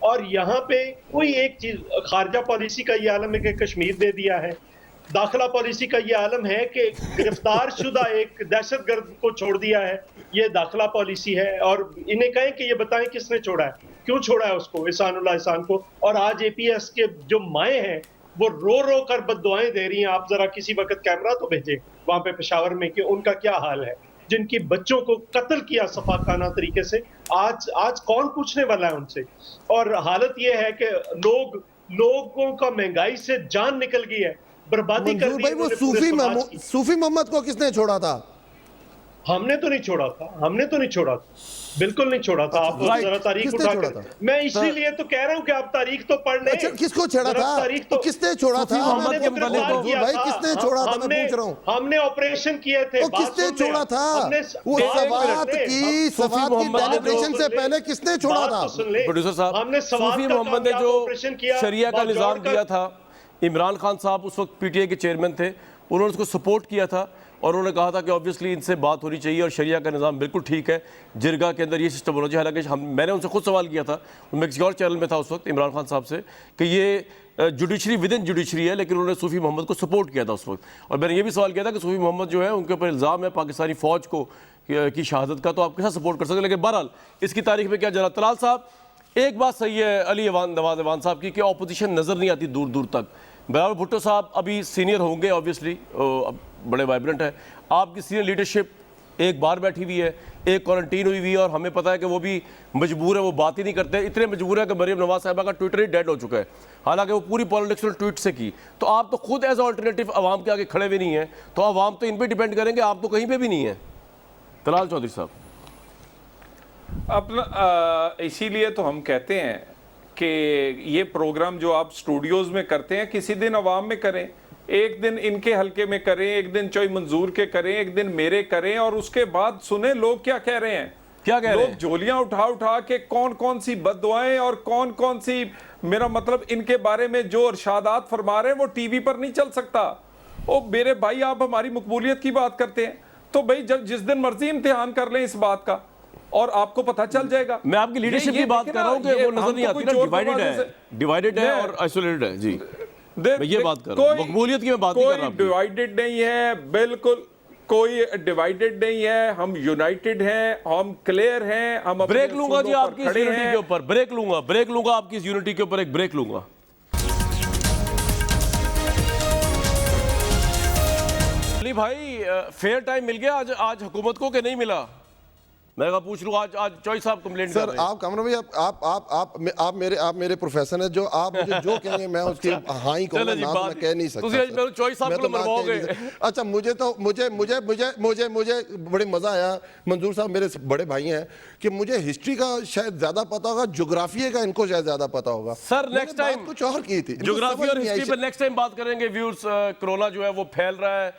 और यहाँ पे कोई एक चीज, खारजा पॉलिसी का ये आलम है कि कश्मीर दे दिया है, दाखिला पॉलिसी का ये आलम है कि गिरफ्तार शुदा एक दहशतगर्द को छोड़ दिया है, ये दाखिला पॉलिसी है। और इन्हें कहें कि ये बताएं किसने छोड़ा है, क्यों छोड़ा है उसको, एहसानुल्लाह एहसान को। और आज एपीएस के जो माएँ हैं वो रो रो कर बद्दुआएं दे रही हैं। आप जरा किसी वक्त कैमरा तो भेजें वहां पे पेशावर में कि उनका क्या हाल है, जिनकी बच्चों को कत्ल किया सफाकाना तरीके से। आज कौन पूछने वाला है उनसे। और हालत ये है कि लोगों का महंगाई से जान निकल गई है, बर्बादी कर मंजूर दी भाई, वो इन्होंने पूरे समाज की। सूफी मोहम्मद को किसने छोड़ा था? हमने तो नहीं छोड़ा था, बिल्कुल नहीं छोड़ा था। आप right. जरा तारीख किसने उठा छोड़ा कर, था? मैं इसीलिए तो कह रहा हूं कि आप तारीख तो पढ़ लें। अच्छा, किसको छोड़ा जरा था? तारीख तो किसने छोड़ा था? मोहम्मद हमने के तो मुतालिक गिरफ्तार तो- किया भाई था। किसने छोड़ा था, मैं पूछ रहा हूं। हमने ऑपरेशन किए थे। तो बात किसने सुन ले। छोड़ा था? हमने वो बात सवात सुन ले। की मोहम्मद ने डेलिब्रेशन से सुन ले। पहले किसने छोड़ा बात था? तो सुन ले। प्रोड्यूसर साहब, हमने सवात सूफी का मोहम्मद ने कामयाब जो ऑपरेशन किया, शरिया का बागडोर निज़ाम का- दिया था, इमरान खान साहब उस वक्त पीटीआई के चेयरमैन थे, उन्होंने उसको सपोर्ट किया था और उन्होंने कहा था कि ऑब्वियसली इनसे बात होनी चाहिए और शरिया का निज़ाम बिल्कुल ठीक है, जिरगा के अंदर ये सिस्टम होना चाहिए। हालांकि मैंने उनसे खुद सवाल किया था, मैं किसी और चैनल में था उस वक्त, इमरान खान साहब से, कि ये जुडिशरी विद इन जुडिशरी है, लेकिन उन्होंने सूफी मोहम्मद को सपोर्ट किया था उस वक्त। और मैंने ये भी सवाल किया था कि सूफी मोहम्मद जो है उनके ऊपर इल्ज़ाम है पाकिस्तानी फ़ौज को की शहादत का, तो आप कैसा सपोर्ट कर सकते हैं। लेकिन बहरहाल इसकी तारीख में क्या जरा। तलाल साहब, एक बात सही है अली नवाज अवान साहब की कि अपोजिशन नज़र नहीं आती दूर दूर तक। बिलावल भुट्टो साहब अभी सीनियर होंगे, ऑब्वियसली बड़े वाइब्रेंट है, आपकी सीनियर लीडरशिप एक बार बैठी हुई है, एक क्वारंटीन हुई हुई है, और हमें पता है कि वो भी मजबूर है, वो बात ही नहीं करते। इतने मजबूर है कि मरीम नवाज साहिबा का ट्विटर ही डेड हो चुका है, हालांकि वो पूरी पॉलिटिक्स ने ट्वीट से की। तो आप तो खुद एज अल्टरनेटिव आवाम के आगे खड़े हुए नहीं हैं, तो आवाम तो इन पर डिपेंड करेंगे, आप तो कहीं पर भी नहीं है। तलाल चौधरी साहब, अपना इसीलिए तो हम कहते हैं कि ये प्रोग्राम जो आप स्टूडियोज में करते हैं किसी दिन अवाम में करें, एक दिन इनके हलके में करें, एक दिन चोई मंजूर के करें, एक दिन मेरे करें, और उसके बाद सुने लोग क्या कह रहे हैं। क्या कह रहे लोग हैं? झोलियां उठा उठा के कौन कौन सी बद्दुआएं और कौन कौन सी, मेरा मतलब इनके बारे में जो इरशादात फरमा रहे हैं वो टीवी पर नहीं चल सकता। ओ मेरे भाई, आप हमारी मकबूलियत की बात करते हैं तो भाई जब जिस दिन मर्जी इम्तिहान कर लें इस बात का और आपको पता चल जाएगा। मैं आपकी लीडरशिप की बात कर रहा हूँ कि वो नजर नहीं आती ना, डिवाइडेड है और आइसोलेटेड है जी। मैं ये बात कर रहा हूँ, मकबूलियत की मैं बात नहीं कर रहा। कोई डिवाइडेड नहीं है, बिल्कुल कोई डिवाइडेड नहीं है, हम यूनाइटेड हैं, हम क्लियर हैं, हम अपने ब्रेक लूंगा जी उसूलों पर आपकी इस खड़े यूनिटी हैं। के ऊपर, ब्रेक लूंगा आपकी इस यूनिटी के ऊपर, एक ब्रेक लूंगा। अली भाई, फेयर टाइम मिल गया आज हुकूमत को कि नहीं मिला? मैं कहा पूछ लूं, आज चॉइस साहब कंप्लेंट कर सर रहे हैं। आप कामरान भाई, आप मेरे प्रोफेसर हैं, जो आप मुझे जो कहेंगे मैं उसकी हाँ ही कहूंगा, चलो जी, ना बात- मैं कह नहीं सकता। तुझे आज सर। मेरे चॉइस साहब मैं को तो ना कह मरवाओगे। नहीं सकता। अच्छा, मुझे बड़े मजा आया, मंजूर साहब मेरे बड़े भाई हैं, कि मुझे हिस्ट्री का शायद ज्यादा पता होगा, ज्योग्राफी का इनको शायद ज्यादा पता होगा। सर मैंने नेक्स्ट टाइम बात कुछ और की थी, इनको ज्योग्राफी समझ और नहीं आई हिस्ट्री पर नेक्स्ट टाइम बात करेंगे व्यूअर्स। कोरोना जो है वो फैल रहा है,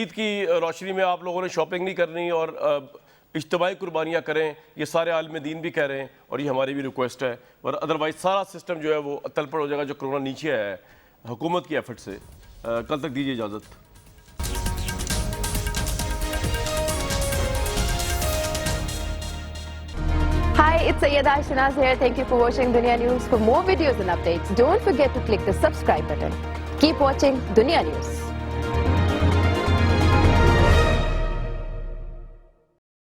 ईद की रोशनी में आप लोगों ने शॉपिंग नहीं करनी और इज्तिमाई कुर्बानियाँ करें, ये सारे आलम दीन भी कह रहे हैं और ये हमारी भी रिक्वेस्ट है। और अदरवाइज सारा सिस्टम जो है वो तलपड़ हो जाएगा जो कोरोना नीचे आया है हुकूमत की एफर्ट से। कल तक दीजिए इजाज़त। Hi, it's Sayyeda Shanaz here. Thank you for watching Dunia News. For more videos and updates, don't forget to click the subscribe button. Keep watching Dunia News.